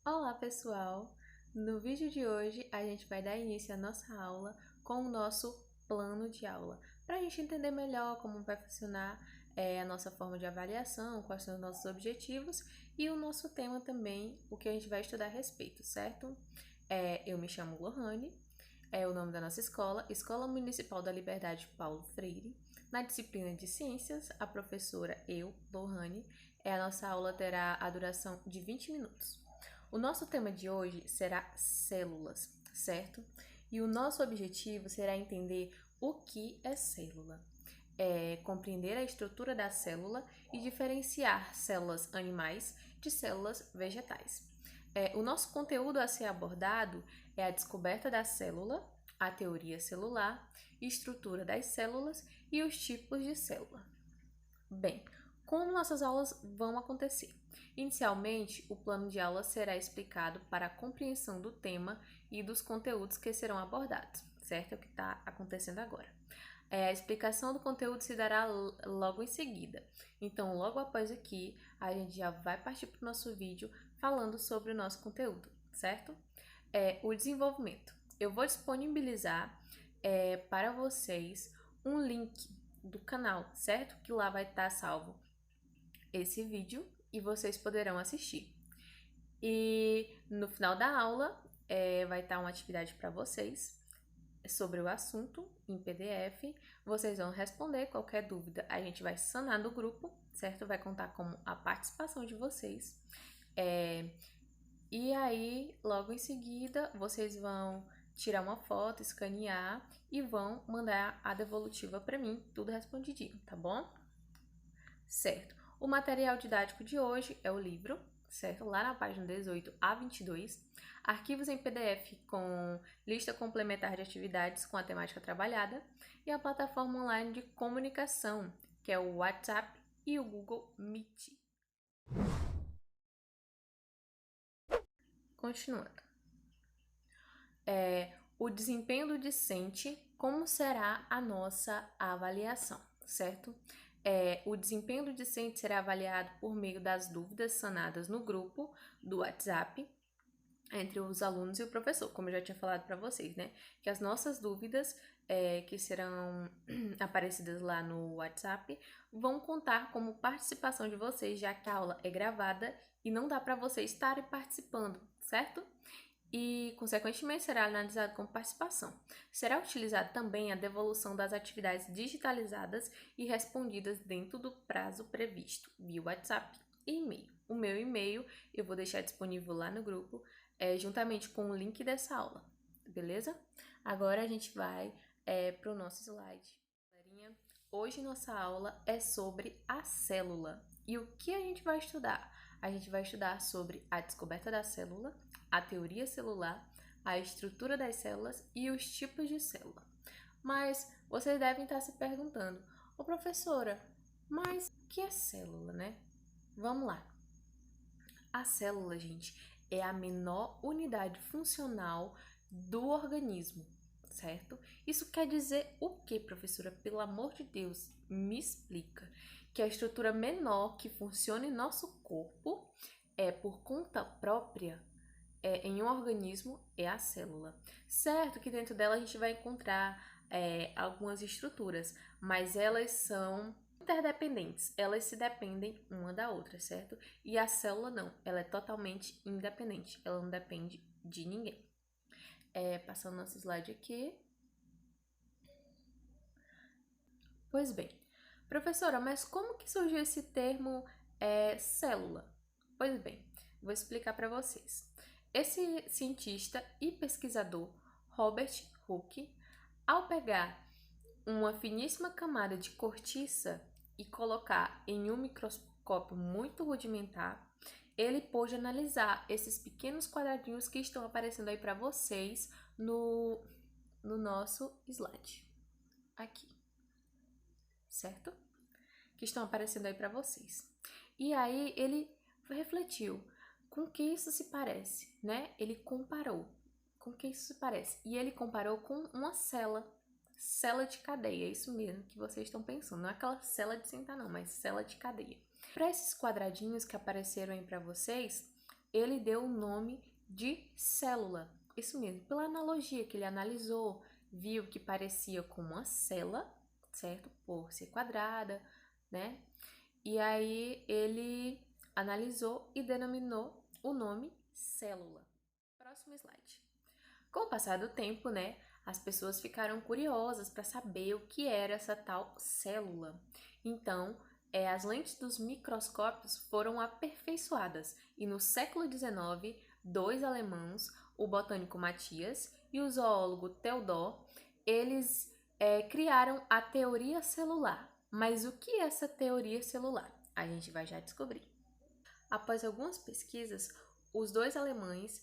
Olá, pessoal! No vídeo de hoje, a gente vai dar início à nossa aula com o nosso plano de aula, para a gente entender melhor como vai funcionar a nossa forma de avaliação, quais são os nossos objetivos e o nosso tema também, o que a gente vai estudar a respeito, certo? Eu me chamo Lohane, é o nome da nossa escola, Escola Municipal da Liberdade Paulo Freire. Na disciplina de Ciências, a professora, Lohane, a nossa aula terá a duração de 20 minutos. O nosso tema de hoje será células, certo? E o nosso objetivo será entender o que é célula, compreender a estrutura da célula e diferenciar células animais de células vegetais. O nosso conteúdo a ser abordado é a descoberta da célula, a teoria celular, estrutura das células e os tipos de célula. Bem, como nossas aulas vão acontecer? Inicialmente, o plano de aula será explicado para a compreensão do tema e dos conteúdos que serão abordados, certo? É o que está acontecendo agora. A explicação do conteúdo se dará logo em seguida. Então, logo após aqui, a gente já vai partir para o nosso vídeo falando sobre o nosso conteúdo, certo? O desenvolvimento. Eu vou disponibilizar para vocês um link do canal, certo? Que lá vai estar salvo esse vídeo e vocês poderão assistir. E no final da aula vai estar uma atividade para vocês sobre o assunto em PDF. Vocês vão responder qualquer dúvida, a gente vai sanar no grupo, certo? Vai contar com a participação de vocês. E aí, logo em seguida, vocês vão tirar uma foto, escanear e vão mandar a devolutiva para mim, tudo respondidinho, tá bom? Certo. O material didático de hoje é o livro, certo? Lá na página 18 a 22. Arquivos em PDF com lista complementar de atividades com a temática trabalhada. E a plataforma online de comunicação, que é o WhatsApp e o Google Meet. Continuando. O desempenho do discente, como será a nossa avaliação, certo? O desempenho do discente será avaliado por meio das dúvidas sanadas no grupo do WhatsApp entre os alunos e o professor, como eu já tinha falado para vocês, né? Que as nossas dúvidas que serão aparecidas lá no WhatsApp vão contar como participação de vocês, já que a aula é gravada e não dá para vocês estarem participando, certo? E, consequentemente, será analisado como participação. Será utilizada também a devolução das atividades digitalizadas e respondidas dentro do prazo previsto, via WhatsApp e e-mail. O meu e-mail eu vou deixar disponível lá no grupo, juntamente com o link dessa aula, beleza? Agora a gente vai para o nosso slide. Hoje nossa aula é sobre a célula. E o que a gente vai estudar? A gente vai estudar sobre a descoberta da célula, a teoria celular, a estrutura das células e os tipos de célula. Mas vocês devem estar se perguntando, ô professora, mas o que é célula, né? Vamos lá. A célula, gente, é a menor unidade funcional do organismo, certo? Isso quer dizer o que, professora? Pelo amor de Deus, me explica. Que a estrutura menor que funciona em nosso corpo por conta própria em um organismo é a célula. Certo que dentro dela a gente vai encontrar algumas estruturas, mas elas são interdependentes, elas se dependem uma da outra, certo? E a célula não, ela é totalmente independente, ela não depende de ninguém. Passando nosso slide aqui. Pois bem, professora, mas como que surgiu esse termo célula? Pois bem, vou explicar para vocês. Esse cientista e pesquisador, Robert Hooke, ao pegar uma finíssima camada de cortiça e colocar em um microscópio muito rudimentar, ele pôde analisar esses pequenos quadradinhos que estão aparecendo aí para vocês no nosso slide. Aqui, certo? Que estão aparecendo aí para vocês. E aí ele refletiu com que isso se parece, né? Ele comparou com que isso se parece. E ele comparou com uma célula de cadeia, é isso mesmo que vocês estão pensando. Não é aquela célula de sentar não, mas célula de cadeia. Para esses quadradinhos que apareceram aí para vocês, ele deu o nome de célula. Isso mesmo, pela analogia que ele analisou, viu que parecia com uma célula, certo? Por ser quadrada, né? E aí ele analisou e denominou o nome célula. Próximo slide. Com o passar do tempo, né, as pessoas ficaram curiosas para saber o que era essa tal célula. Então, as lentes dos microscópios foram aperfeiçoadas e no século XIX, dois alemãos, o botânico Mathias e o zoólogo Theodor, eles criaram a teoria celular. Mas o que é essa teoria celular? A gente vai já descobrir. Após algumas pesquisas, os dois alemães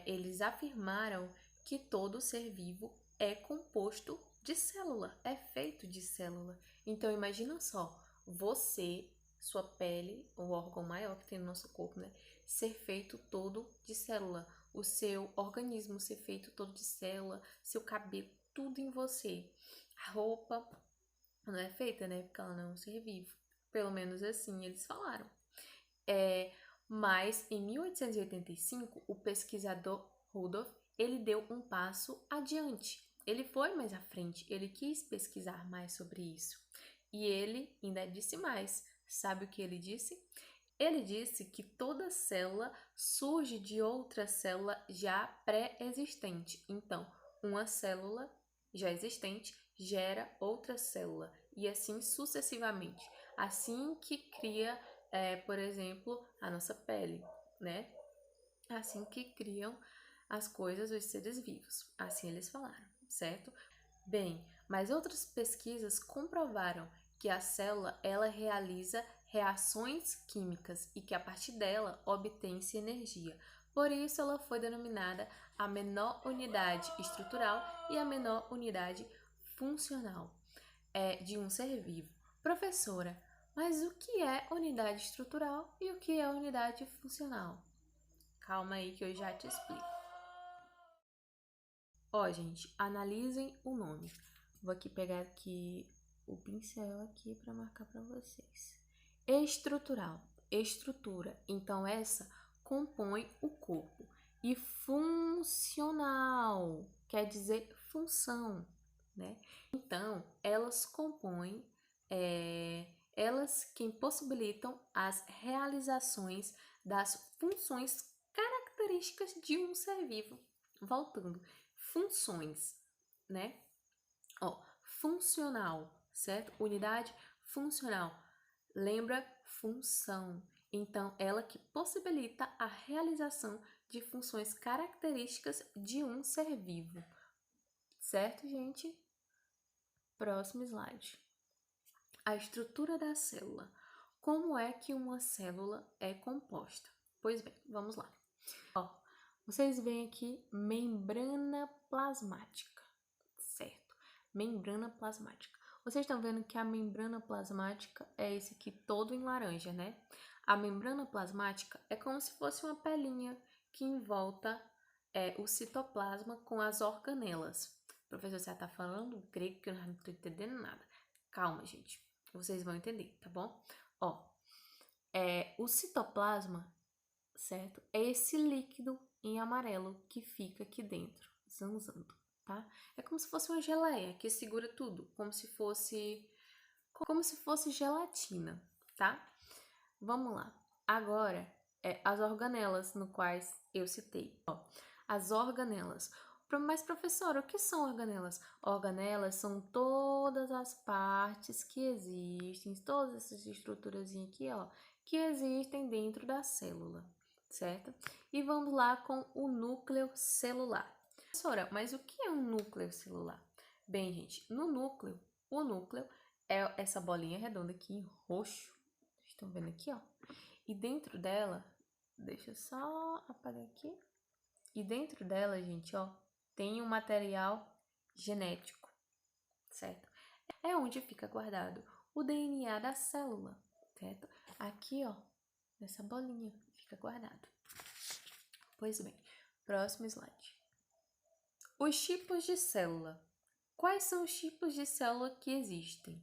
eles afirmaram que todo ser vivo é composto de célula, é feito de célula. Então imagina só, você, sua pele, o órgão maior que tem no nosso corpo, né, ser feito todo de célula, o seu organismo ser feito todo de célula, seu cabelo, tudo em você. A roupa não é feita, né, porque ela não é um ser vivo. Pelo menos assim eles falaram. Mas em 1885, o pesquisador Rudolf, ele deu um passo adiante. Ele foi mais à frente, ele quis pesquisar mais sobre isso. E ele ainda disse mais. Sabe o que ele disse? Ele disse que toda célula surge de outra célula já pré-existente. Então, uma célula já existente gera outra célula e assim sucessivamente. Assim que cria por exemplo, a nossa pele, né? Assim que criam as coisas, os seres vivos. Assim eles falaram, certo? Bem, mas outras pesquisas comprovaram que a célula ela realiza reações químicas e que a partir dela obtém-se energia. Por isso ela foi denominada a menor unidade estrutural e a menor unidade funcional de um ser vivo. Professora, mas o que é unidade estrutural e o que é unidade funcional? Calma aí que eu já te explico. Ó, gente, analisem o nome. Vou aqui pegar aqui o pincel aqui para marcar para vocês. Estrutural, estrutura. Então essa compõe o corpo. E funcional quer dizer função, né? Então elas compõem elas que possibilitam as realizações das funções características de um ser vivo. Voltando, funções, né? Ó, funcional, certo? Unidade funcional. Lembra função. Então, ela que possibilita a realização de funções características de um ser vivo. Certo, gente? Próximo slide. A estrutura da célula. Como é que uma célula é composta? Pois bem, vamos lá. Ó, vocês veem aqui membrana plasmática, certo? Membrana plasmática. Vocês estão vendo que a membrana plasmática é esse aqui todo em laranja, né? A membrana plasmática é como se fosse uma pelinha que envolta o citoplasma com as organelas. Professor, você está falando grego que eu não estou entendendo nada. Calma, gente. Vocês vão entender, tá bom? Ó, o citoplasma, certo? É esse líquido em amarelo que fica aqui dentro, zanzando, tá? É como se fosse uma geleia que segura tudo, como se fosse gelatina, tá? Vamos lá. Agora, as organelas no quais eu citei. Ó, as organelas. Mas, professora, o que são organelas? Organelas são todas as partes que existem, todas essas estruturas aqui, ó, que existem dentro da célula, certo? E vamos lá com o núcleo celular. Professora, mas o que é um núcleo celular? Bem, gente, o núcleo é essa bolinha redonda aqui em roxo. Vocês estão vendo aqui, ó? E dentro dela, deixa eu só apagar aqui. E dentro dela, gente, ó, tem um material genético, certo? É onde fica guardado o DNA da célula, certo? Aqui, ó, nessa bolinha, fica guardado. Pois bem, próximo slide. Os tipos de célula. Quais são os tipos de célula que existem?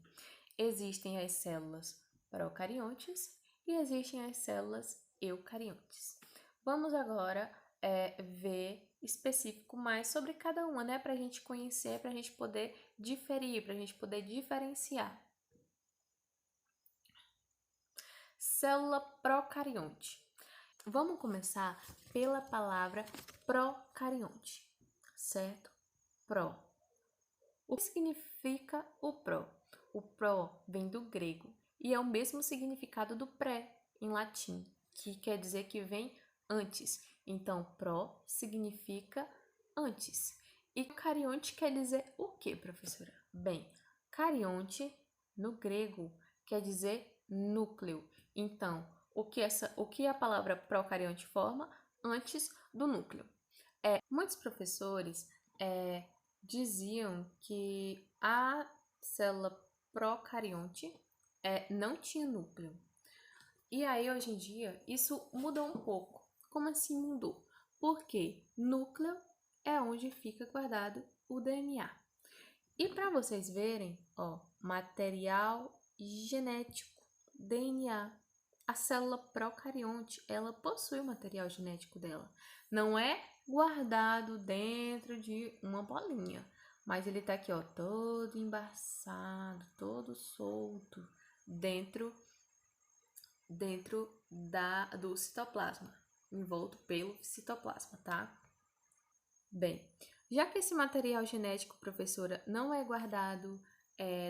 Existem as células procariontes e existem as células eucariontes. Vamos agora ver específico mais sobre cada uma, né? Para a gente conhecer, para a gente poder diferir, para a gente poder diferenciar. Célula procarionte. Vamos começar pela palavra procarionte, certo? Pro. O que significa o pro? O pro vem do grego e é o mesmo significado do pré em latim, que quer dizer que vem antes. Então, pro significa antes. E carionte quer dizer o que, professora? Bem, carionte no grego quer dizer núcleo. Então, o que a palavra procarionte forma? Antes do núcleo. Muitos professores diziam que a célula procarionte não tinha núcleo. E aí, hoje em dia, isso mudou um pouco. Como assim mudou? Porque núcleo é onde fica guardado o DNA. E para vocês verem, ó, material genético, DNA. A célula procarionte, ela possui o material genético dela. Não é guardado dentro de uma bolinha, mas ele tá aqui, ó, todo embaçado, todo solto dentro do citoplasma, envolto pelo citoplasma, tá? Bem, já que esse material genético, professora, não é guardado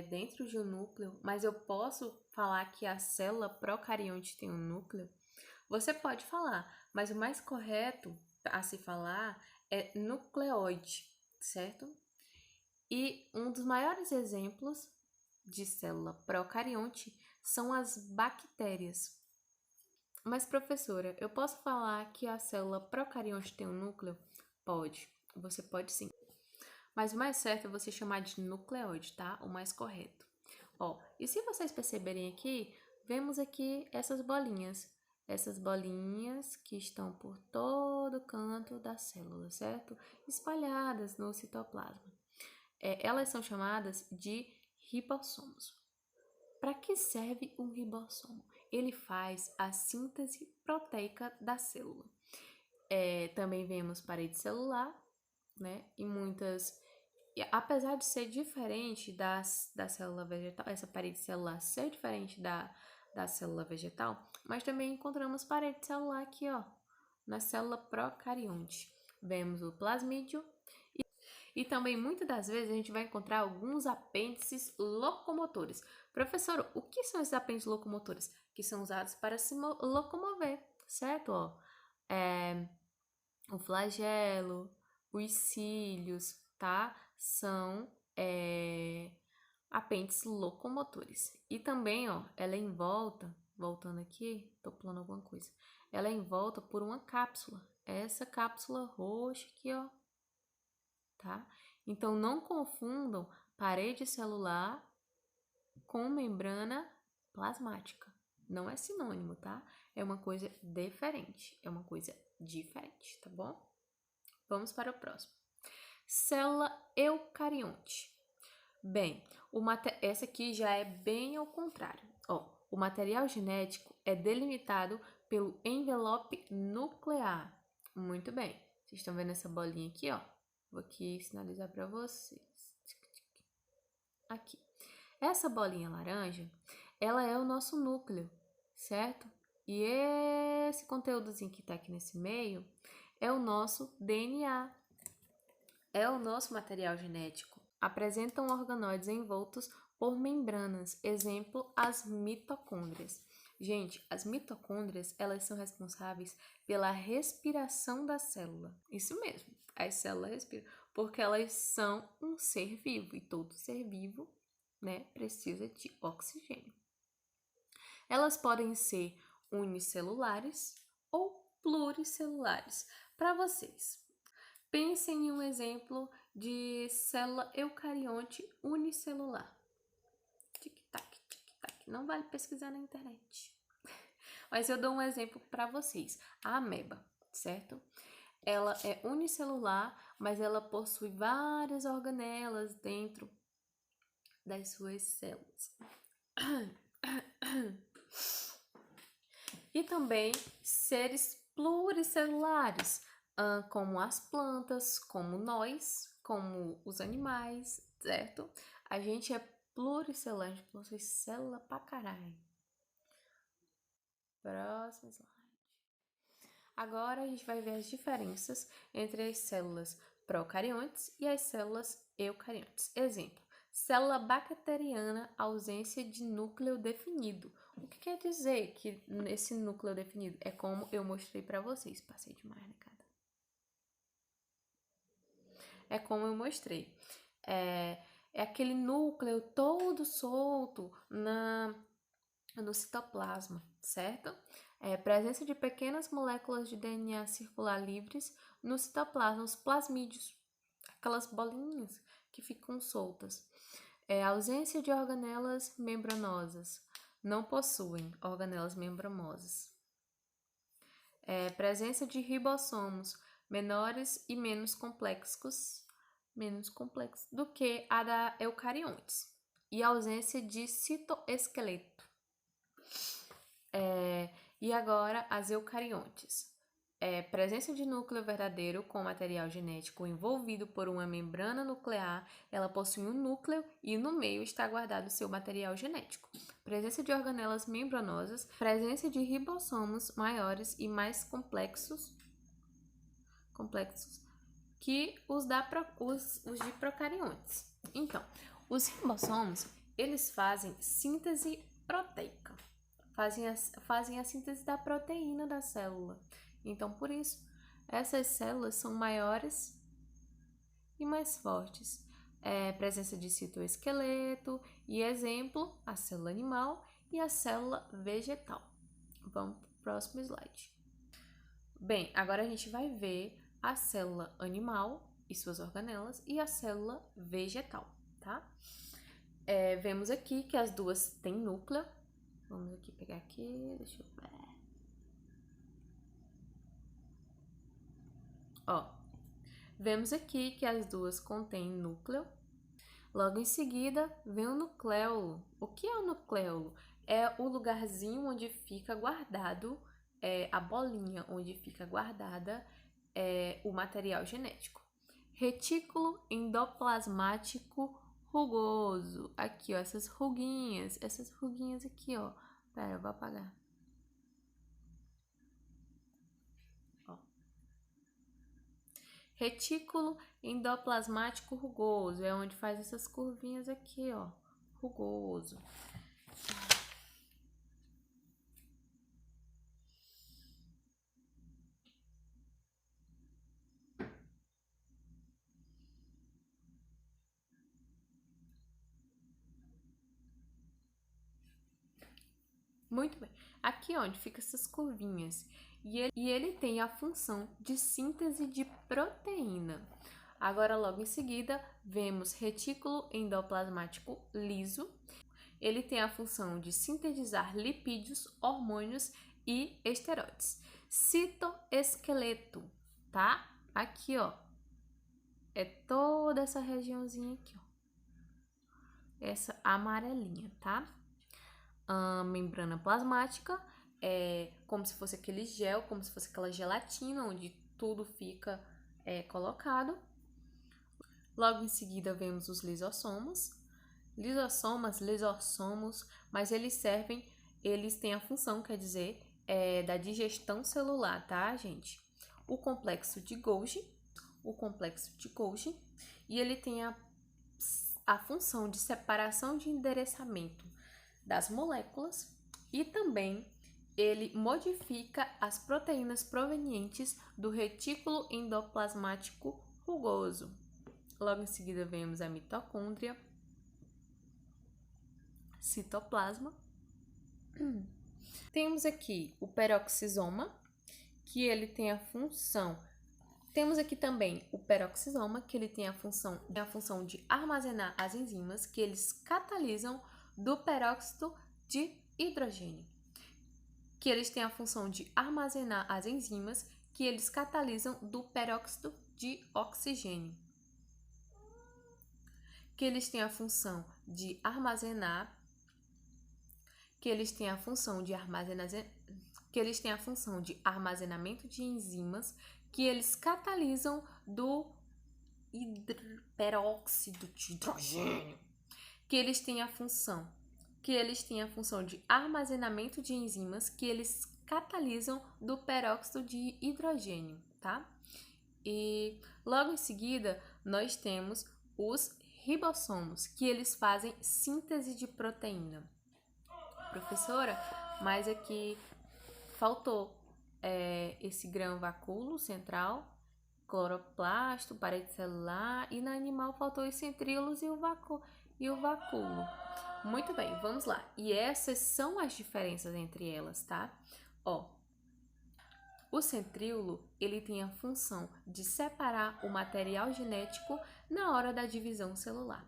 dentro de um núcleo, mas eu posso falar que a célula procarionte tem um núcleo, você pode falar, mas o mais correto a se falar é nucleoide, certo? E um dos maiores exemplos de célula procarionte são as bactérias. Mas, professora, eu posso falar que a célula procarionte tem um núcleo? Pode, você pode sim. Mas o mais certo é você chamar de nucleoide, tá? O mais correto. Ó, e se vocês perceberem aqui, vemos aqui essas bolinhas. Essas bolinhas que estão por todo canto da célula, certo? Espalhadas no citoplasma. Elas são chamadas de ribossomos. Para que serve um ribossomo? Ele faz a síntese proteica da célula. Também vemos parede celular, né? Apesar de ser diferente da célula vegetal, essa parede celular ser diferente da célula vegetal, mas também encontramos parede celular aqui, ó, na célula procarionte. Vemos o plasmídio e também muitas das vezes a gente vai encontrar alguns apêndices locomotores. Professor, o que são esses apêndices locomotores? Que são usados para se locomover, certo? Ó, o flagelo, os cílios, tá? São apêndices locomotores. E também, ó, ela é envolta, voltando aqui, tô pulando alguma coisa. Ela é envolta por uma cápsula. Essa cápsula roxa aqui, ó, tá? Então, não confundam parede celular com membrana plasmática. Não é sinônimo, tá? É uma coisa diferente. É uma coisa diferente, tá bom? Vamos para o próximo. Célula eucarionte. Bem, essa aqui já é bem ao contrário. Ó, o material genético é delimitado pelo envelope nuclear. Muito bem. Vocês estão vendo essa bolinha aqui, ó? Vou aqui sinalizar para vocês. Aqui. Essa bolinha laranja, ela é o nosso núcleo, certo? E esse conteúdozinho que tá aqui nesse meio é o nosso DNA. É o nosso material genético. Apresentam organóides envoltos por membranas, exemplo, as mitocôndrias. Gente, as mitocôndrias, elas são responsáveis pela respiração da célula. Isso mesmo, as células respiram, porque elas são um ser vivo e todo ser vivo, né, precisa de oxigênio. Elas podem ser unicelulares ou pluricelulares. Para vocês, pensem em um exemplo de célula eucarionte unicelular. Tic-tac, tic-tac. Não vale pesquisar na internet. Mas eu dou um exemplo para vocês. A ameba, certo? Ela é unicelular, mas ela possui várias organelas dentro das suas células. E também seres pluricelulares, como as plantas, como nós, como os animais, certo? A gente é pluricelular, a gente possui célula pra caralho. Próximo slide. Agora a gente vai ver as diferenças entre as células procariontes e as células eucariontes. Exemplo: célula bacteriana, ausência de núcleo definido. O que quer dizer que esse núcleo definido? É como eu mostrei para vocês. Passei demais, né, cara? É como eu mostrei. É aquele núcleo todo solto no citoplasma, certo? Presença de pequenas moléculas de DNA circular livres no citoplasma, os plasmídeos, aquelas bolinhas que ficam soltas. Ausência de organelas membranosas, não possuem organelas membranosas. Presença de ribossomos menores e menos complexos do que a da eucariontes. E ausência de citoesqueleto. E agora as eucariontes. Presença de núcleo verdadeiro com material genético envolvido por uma membrana nuclear, ela possui um núcleo e no meio está guardado seu material genético. Presença de organelas membranosas, presença de ribossomos maiores e mais complexos que os de procariontes. Então, os ribossomos, eles fazem síntese proteica. Fazem a síntese da proteína da célula. Então, por isso, essas células são maiores e mais fortes. Presença de citoesqueleto e exemplo, a célula animal e a célula vegetal. Vamos para o próximo slide. Bem, agora a gente vai ver a célula animal e suas organelas e a célula vegetal, tá? Vemos aqui que as duas têm núcleo. Vamos aqui pegar aqui, deixa eu ver. Vemos aqui que as duas contêm núcleo. Logo em seguida, vem o nucleolo. O que é o nucleolo? É o lugarzinho onde fica guardado, a bolinha onde fica guardada o material genético. Retículo endoplasmático rugoso. Aqui, ó, essas ruguinhas aqui, ó. Pera, eu vou apagar. Retículo endoplasmático rugoso, é onde faz essas curvinhas aqui, ó, rugoso. Muito bem. Aqui onde fica essas curvinhas. E ele tem a função de síntese de proteína. Agora, logo em seguida, vemos retículo endoplasmático liso. Ele tem a função de sintetizar lipídios, hormônios e esteroides. Citoesqueleto, tá? Aqui, ó. É toda essa regiãozinha aqui, ó. Essa amarelinha, tá? A membrana plasmática é como se fosse aquele gel, como se fosse aquela gelatina onde tudo fica colocado. Logo em seguida vemos os lisossomos. Lisossomos, mas eles têm a função, quer dizer, da digestão celular, tá, gente? O complexo de Golgi, e ele tem a função de separação de endereçamento das moléculas e também ele modifica as proteínas provenientes do retículo endoplasmático rugoso. Logo em seguida vemos a mitocôndria, citoplasma. Temos aqui o peroxisoma, que ele tem a função. Temos aqui também o peroxisoma, que ele tem a função de armazenar as enzimas que eles catalisam do peróxido de hidrogênio, que eles têm a função de armazenar as enzimas que eles catalisam do peróxido de oxigênio, que eles têm a função de armazenar que eles têm a função de armazenamento de enzimas que eles catalisam do peróxido de hidrogênio, que eles têm a função de armazenamento de enzimas que eles catalisam do peróxido de hidrogênio, tá? E logo em seguida, nós temos os ribossomos, que eles fazem síntese de proteína. Professora, mas aqui faltou esse grão vacúolo central, cloroplasto, parede celular, e no animal faltou os centríolos e o vacúolo. Muito bem, vamos lá. E essas são as diferenças entre elas, tá? O centríolo, ele tem a função de separar o material genético na hora da divisão celular.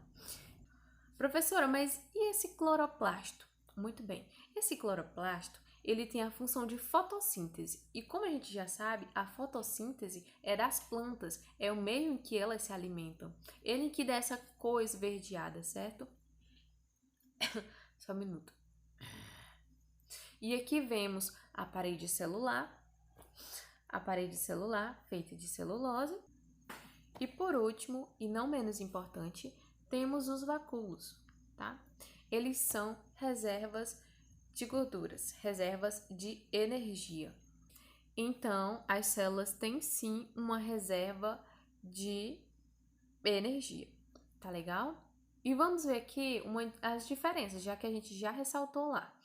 Professora, mas e esse cloroplasto? Muito bem, esse cloroplasto, ele tem a função de fotossíntese. E como a gente já sabe, a fotossíntese é das plantas, é o meio em que elas se alimentam. Ele que dá essa cor esverdeada, certo? Só um minuto. E aqui vemos a parede celular feita de celulose. E por último, e não menos importante, temos os vacúolos, tá? Eles são reservas de gorduras, reservas de energia. Então, as células têm sim uma reserva de energia, tá legal? E vamos ver aqui as diferenças, já que a gente já ressaltou lá.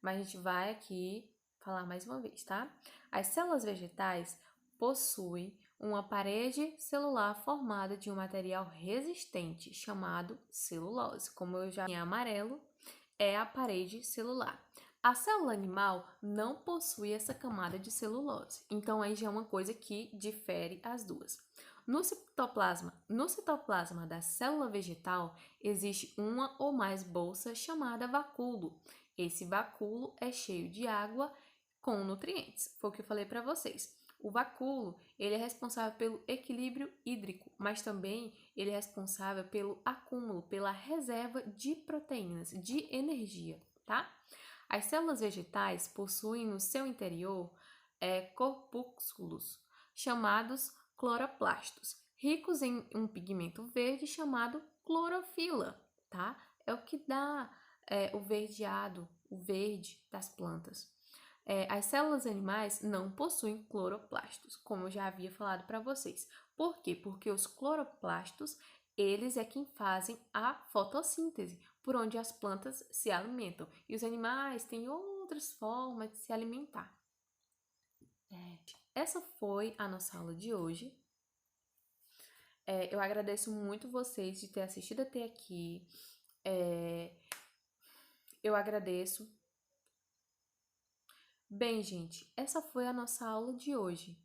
Mas a gente vai aqui falar mais uma vez, tá? As células vegetais possuem uma parede celular formada de um material resistente chamado celulose. Como eu já em amarelo, é a parede celular. A célula animal não possui essa camada de celulose. Então, aí já é uma coisa que difere as duas. No citoplasma da célula vegetal, existe uma ou mais bolsas chamada vacúolo. Esse vacúolo é cheio de água com nutrientes. Foi o que eu falei para vocês. O vacúolo, ele é responsável pelo equilíbrio hídrico, mas também ele é responsável pelo acúmulo, pela reserva de proteínas, de energia, tá? As células vegetais possuem no seu interior corpúsculos, chamados cloroplastos, ricos em um pigmento verde chamado clorofila, tá? É o que dá o verdeado, o verde das plantas. As células animais não possuem cloroplastos, como eu já havia falado para vocês. Por quê? Porque os cloroplastos, eles é quem fazem a fotossíntese, por onde as plantas se alimentam. E os animais têm outras formas de se alimentar. Essa foi a nossa aula de hoje. Eu agradeço muito vocês de ter assistido até aqui. Eu agradeço. Bem, gente, essa foi a nossa aula de hoje.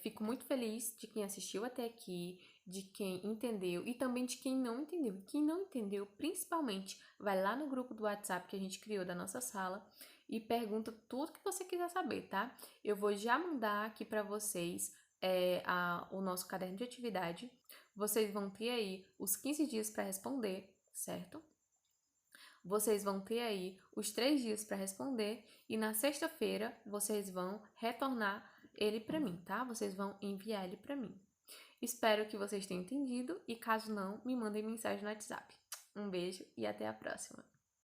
Fico muito feliz de quem assistiu até aqui, de quem entendeu e também de quem não entendeu. Quem não entendeu, principalmente, vai lá no grupo do WhatsApp que a gente criou da nossa sala e pergunta tudo que você quiser saber, tá? Eu vou já mandar aqui para vocês o nosso caderno de atividade. Vocês vão ter aí os 15 dias para responder, certo? Vocês vão ter aí os 3 dias para responder e na sexta-feira vocês vão retornar ele para mim, tá? Vocês vão enviar ele para mim. Espero que vocês tenham entendido e caso não, me mandem mensagem no WhatsApp. Um beijo e até a próxima!